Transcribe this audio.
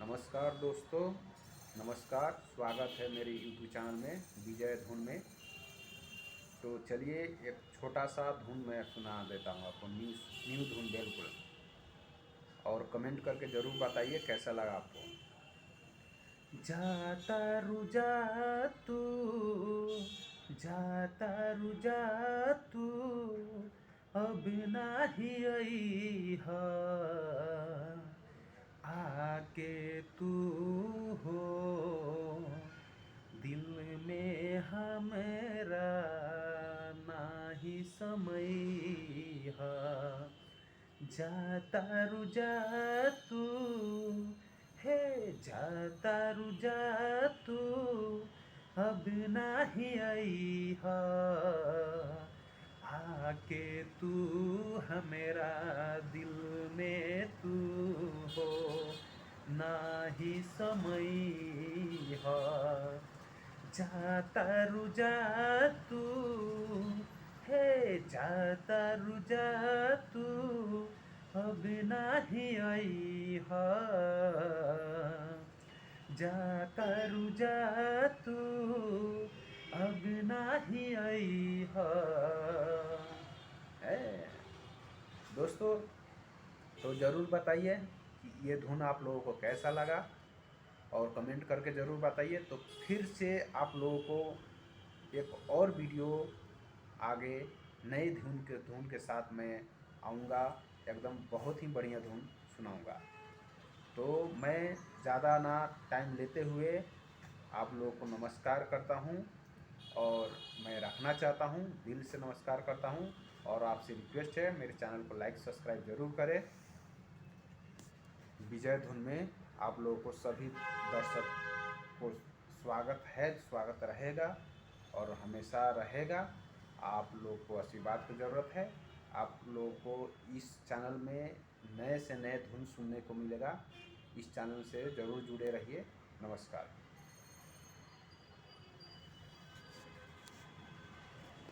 नमस्कार दोस्तों, नमस्कार। स्वागत है मेरे यूट्यूब चैनल में विजय धुन में। तो चलिए एक छोटा सा धुन मैं सुना देता हूँ आपको, न्यू न्यू धुन बिल्कुल। और कमेंट करके ज़रूर बताइए कैसा लगा आपको। जाता रुजा तू, जाता रुजा तू, अब नाही अइहा, आके तू हो दिल में हमरा नाही समइहा। जाता रुजा तू, हे जाता रुजा तू, अब नाही अइहा, आके तू हमेरा दिल में तू हो नाही समइहा। जाता रुजा तू, हे जाता रुजा तू, अब नाही अइहा, जाता रुजा तू, अब नाही अइहा। है दोस्तों, तो ज़रूर बताइए कि ये धुन आप लोगों को कैसा लगा और कमेंट करके ज़रूर बताइए। तो फिर से आप लोगों को एक और वीडियो आगे नए धुन के साथ मैं आऊँगा, एकदम बहुत ही बढ़िया धुन सुनाऊँगा। तो मैं ज़्यादा ना टाइम लेते हुए आप लोगों को नमस्कार करता हूँ और मैं रखना चाहता हूँ, दिल से नमस्कार करता हूँ। और आपसे रिक्वेस्ट है मेरे चैनल को लाइक सब्सक्राइब ज़रूर करें। विजय धुन में आप लोगों को सभी दर्शक को स्वागत है, स्वागत रहेगा और हमेशा रहेगा। आप लोग को आशीर्वाद की ज़रूरत है। आप लोगों को इस चैनल में नए से नए धुन सुनने को मिलेगा। इस चैनल से ज़रूर जुड़े रहिए। नमस्कार।